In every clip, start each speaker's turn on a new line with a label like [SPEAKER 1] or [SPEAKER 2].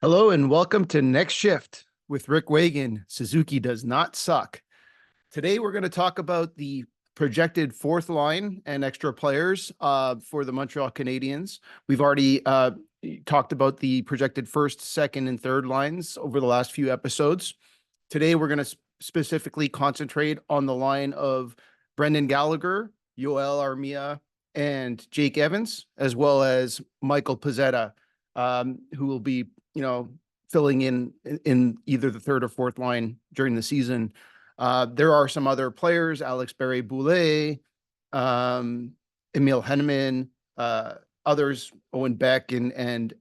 [SPEAKER 1] Hello and welcome to Next Shift with Rick Wagan. Suzuki does not suck. Today we're going to talk about the projected fourth line and extra players for the Montreal Canadiens. We've already talked about the projected first, second, and third lines over the last few episodes. Today we're going to specifically concentrate on the line of Brendan Gallagher, Yoel Armia, and Jake Evans, as well as Michael Pezzetta, who will be filling in either the third or fourth line during the season. There are some other players, Alex Barré-Boulet, Emil Henneman, others, Owen Beck and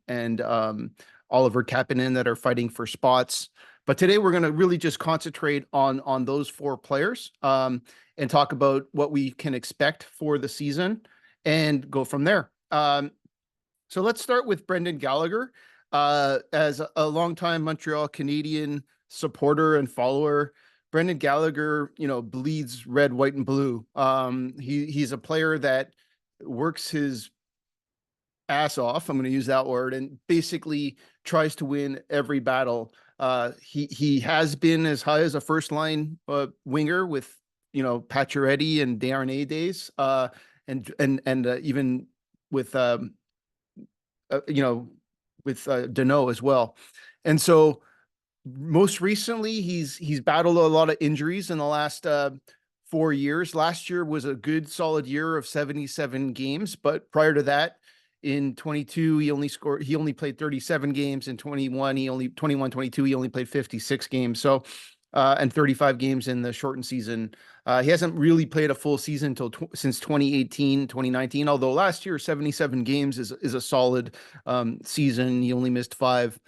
[SPEAKER 1] Oliver Kapanen, that are fighting for spots. But today we're going to really just concentrate on those four players and talk about what we can expect for the season and go from there. So let's start with Brendan Gallagher. As a longtime Montreal Canadian supporter and follower, Brendan Gallagher, bleeds red, white, and blue. He's a player that works his ass off. I'm going to use that word, and basically tries to win every battle. He has been as high as a first line winger with Pacioretty and Desharnais days, and even with Danault as well. And so most recently, he's battled a lot of injuries in the last 4 years. Last year was a good, solid year of 77 games, but prior to that, in 22, he only played 37 games. In 21, he only played 56 games. So, and 35 games in the shortened season. He hasn't really played a full season since 2018, 2019, although last year, 77 games is a solid season. He only missed 5.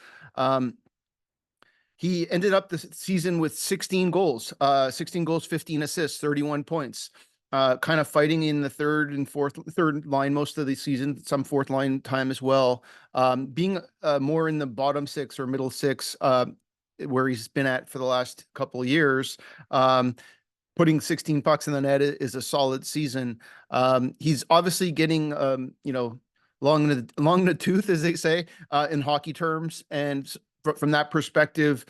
[SPEAKER 1] He ended up the season with 16 goals, 15 assists, 31 points. Kind of fighting in the third line most of the season, some fourth line time as well. Being more in the bottom 6 or middle 6, where he's been at for the last couple of years. Putting 16 pucks in the net is a solid season. He's obviously getting, long in the tooth, as they say, in hockey terms. And from that perspective,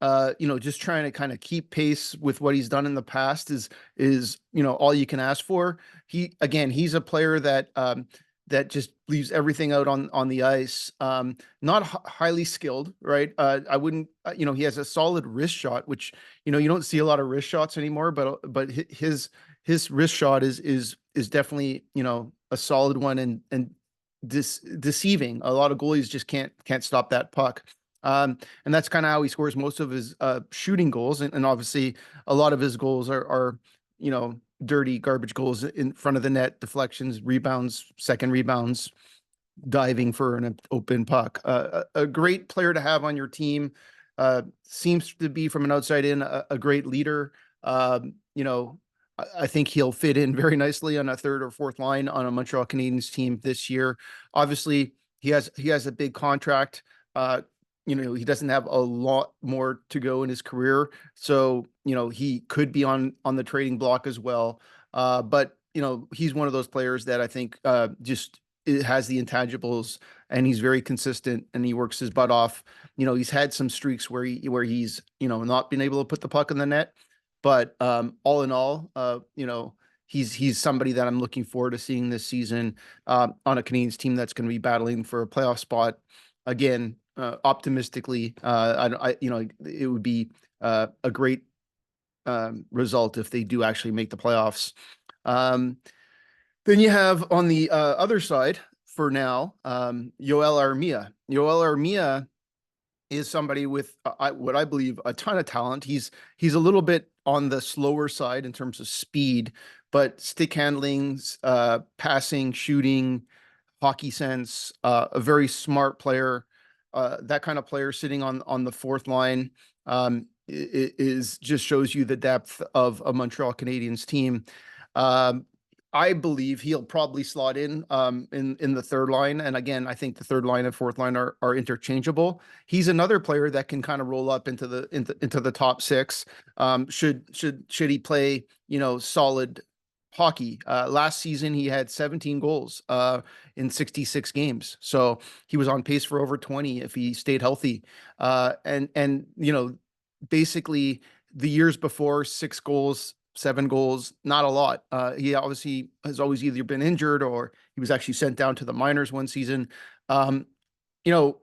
[SPEAKER 1] just trying to kind of keep pace with what he's done in the past is all you can ask for. He's a player that just leaves everything out on the ice. Not highly skilled, right? I wouldn't, he has a solid wrist shot, which, you don't see a lot of wrist shots anymore, but his wrist shot is definitely, a solid one and deceiving. A lot of goalies just can't stop that puck. And that's kind of how he scores most of his shooting goals. And obviously a lot of his goals are dirty garbage goals in front of the net, deflections, rebounds, second rebounds, diving for an open puck. A great player to have on your team. Seems to be, from an outside in, a great leader. I think he'll fit in very nicely on a third or fourth line on a Montreal Canadiens team this year. Obviously, he has a big contract. He doesn't have a lot more to go in his career. So, he could be on the trading block as well. But, he's one of those players that I think just has the intangibles, and he's very consistent and he works his butt off. He's had some streaks where he's, not been able to put the puck in the net. But all in all, he's somebody that I'm looking forward to seeing this season on a Canadiens team that's going to be battling for a playoff spot. Again, optimistically, it would be a great result if they do actually make the playoffs. Then you have on the other side for now, Yoel Armia. Yoel Armia is somebody with what I believe a ton of talent. He's a little bit on the slower side in terms of speed, but stick handlings, passing, shooting, hockey sense, a very smart player. That kind of player sitting on the fourth line is just shows you the depth of a Montreal Canadiens team. I believe he'll probably slot in the third line, and again, I think the third line and fourth line are interchangeable. He's another player that can kind of roll up into the top 6. Should he play solid hockey. Last season, he had 17 goals in 66 games. So he was on pace for over 20 if he stayed healthy. And basically the years before, 6 goals, 7 goals, not a lot. He obviously has always either been injured or he was actually sent down to the minors one season. Um, you know,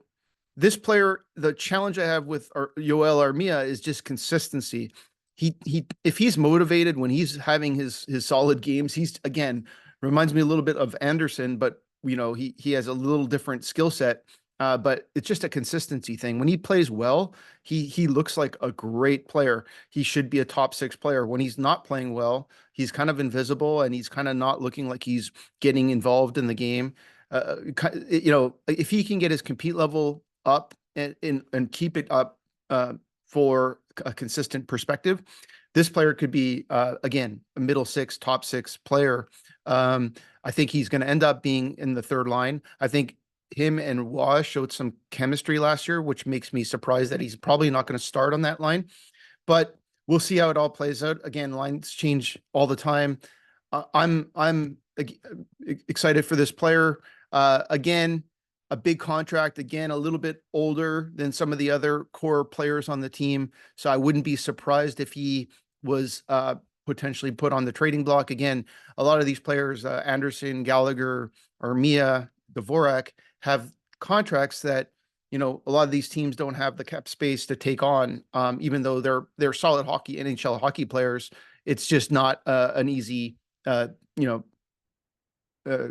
[SPEAKER 1] this player, the challenge I have with Yoel Armia is just consistency. If he's motivated when he's having his solid games, he's again reminds me a little bit of Anderson, but he has a little different skill set. But it's just a consistency thing. When he plays well, he looks like a great player. He should be a top 6 player. When he's not playing well, he's kind of invisible and he's kind of not looking like he's getting involved in the game. If he can get his compete level up and keep it up for a consistent perspective, this player could be again a middle 6, top 6 player. I think he's going to end up being in the third line. I think him and Wah showed some chemistry last year, which makes me surprised that he's probably not going to start on that line. But we'll see how it all plays out. Again, lines change all the time. I'm excited for this player. Again, a big contract, again, a little bit older than some of the other core players on the team. So I wouldn't be surprised if he was potentially put on the trading block. Again, a lot of these players, Anderson, Gallagher, Armia, Dvorak, have contracts that, a lot of these teams don't have the cap space to take on, even though they're solid hockey, NHL hockey players. It's just not an easy,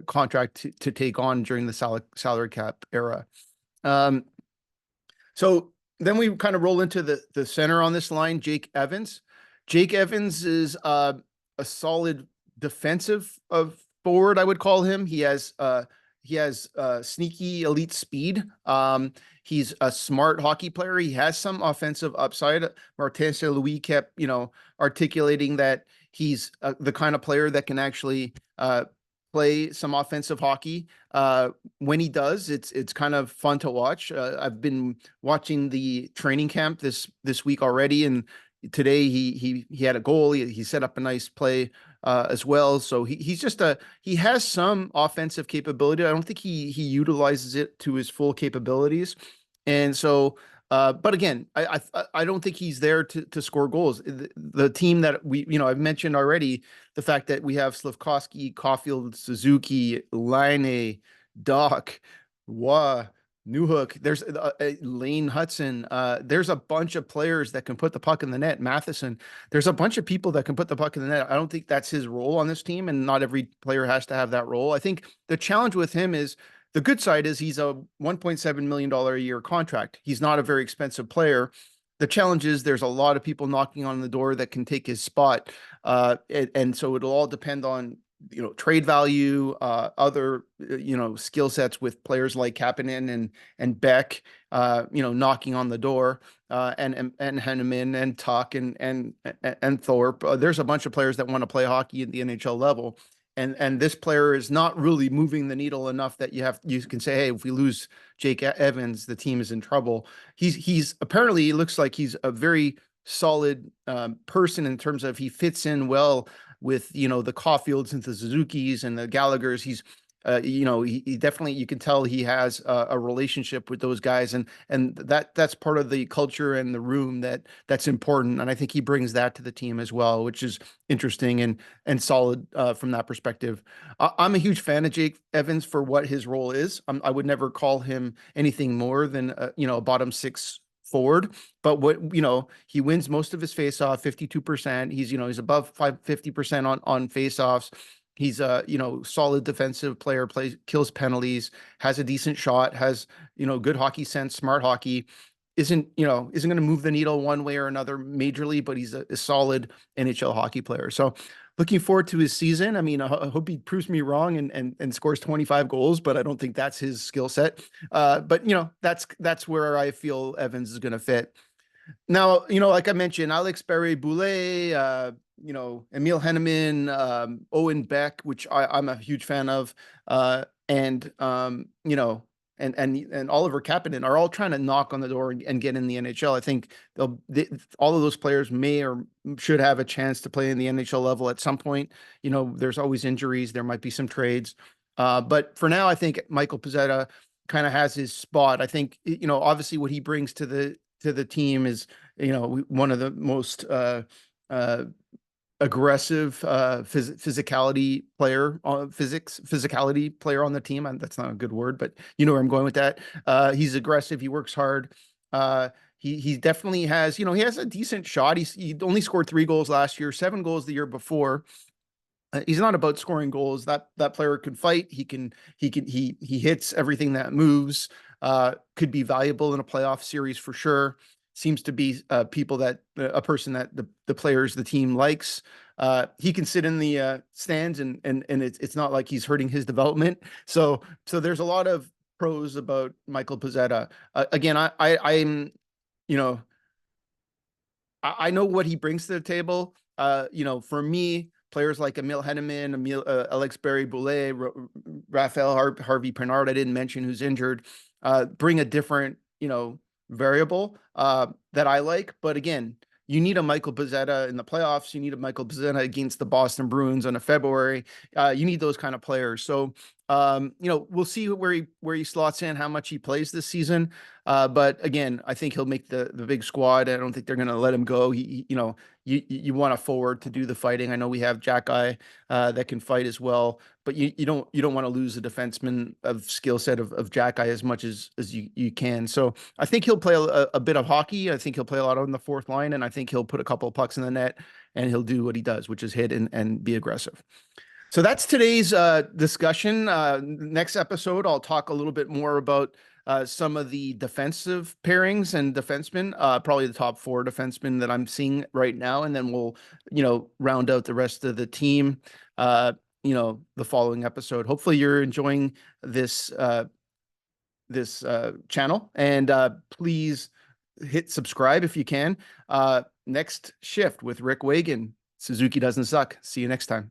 [SPEAKER 1] contract to take on during the salary cap era. So then we kind of roll into the center on this line, Jake Evans. Jake Evans is a solid defensive forward, I would call him. He has sneaky elite speed. He's a smart hockey player. He has some offensive upside. Martin St. Louis kept, articulating that he's the kind of player that can actually play some offensive hockey. When he does, it's kind of fun to watch. I've been watching the training camp this week already, and today he had a goal. He set up a nice play as well. So he has some offensive capability. I don't think he utilizes it to his full capabilities, and so. But again, I don't think he's there to score goals. The team that I've mentioned already, the fact that we have Slafkovsky, Caulfield, Suzuki, Laine, Doc, Wah, Newhook. There's Lane Hudson. There's a bunch of players that can put the puck in the net. Matheson. There's a bunch of people that can put the puck in the net. I don't think that's his role on this team, and not every player has to have that role. I think the challenge with him is. The good side is he's a $1.7 million a year contract. He's not a very expensive player. The challenge is there's a lot of people knocking on the door that can take his spot. And so it'll all depend on, trade value, other, skill sets with players like Kapanen and Beck, knocking on the door, and Henneman and Tuck and Thorpe. There's a bunch of players that want to play hockey at the NHL level. And this player is not really moving the needle enough that you can say, hey, if we lose Jake Evans, the team is in trouble. He's apparently, he looks like he's a very solid person in terms of he fits in well with the Caulfields and the Suzukis and the Gallaghers. He's he definitely, you can tell he has a relationship with those guys, and that's part of the culture and the room that's important. And I think he brings that to the team as well, which is interesting and solid from that perspective. I'm a huge fan of Jake Evans for what his role is. I would never call him anything more than a bottom 6 forward, but he wins most of his faceoff, 52%. He's above 50% on faceoffs. He's a solid defensive player, kills penalties, has a decent shot, has good hockey sense, smart hockey. Isn't going to move the needle one way or another majorly, but he's a solid NHL hockey player. So looking forward to his season. I mean, I hope he proves me wrong and scores 25 goals, but I don't think that's his skill set. But that's where I feel Evans is going to fit. Now, like I mentioned, Alex Barré-Boulet, Emil Henneman, Owen Beck, which I'm a huge fan of. And and Oliver Kapanen are all trying to knock on the door and get in the NHL. I think all of those players may or should have a chance to play in the NHL level at some point. You know, there's always injuries. There might be some trades. But for now, I think Michael Pezzetta kind of has his spot. I think, you know, obviously what he brings to the team is, you know, one of the most aggressive physicality player physicality player on the team. That's not a good word, but you know where I'm going with that. He's aggressive. He works hard. He definitely has, you know, he has a decent shot. He only scored 3 goals last year, 7 goals the year before. He's not about scoring goals. That player can fight. He hits everything that moves. Could be valuable in a playoff series for sure. Seems to be a person that the players, the team likes. He can sit in the stands and it's not like he's hurting his development. So there's a lot of pros about Michael Pezzetta. Again, I'm, you know, I know what he brings to the table. You know, for me, players like Emil Henneman, Alex Barry-Boulet, Raphael Harvey Pinard, I didn't mention, who's injured, bring a different, you know, variable that I like. But again, you need a Michael Pezzetta in the playoffs. You need a Michael Pezzetta against the Boston Bruins on a February. You need those kind of players. So, you know, we'll see where he slots in, how much he plays this season. But again, I think he'll make the big squad. I don't think they're going to let him go. You know, you want a forward to do the fighting. I know we have Jack Eye that can fight as well, but you don't want to lose a defenseman of skill set of Jack Eye as much as you can. So I think he'll play a bit of hockey. I think he'll play a lot on the fourth line, and I think he'll put a couple of pucks in the net, and he'll do what he does, which is hit and be aggressive. So that's today's discussion. Next episode, I'll talk a little bit more about some of the defensive pairings and defensemen, probably the top 4 defensemen that I'm seeing right now. And then we'll, you know, round out the rest of the team, you know, the following episode. Hopefully you're enjoying this channel, and please hit subscribe if you can. Next shift with Rick Wagan. Suzuki doesn't suck. See you next time.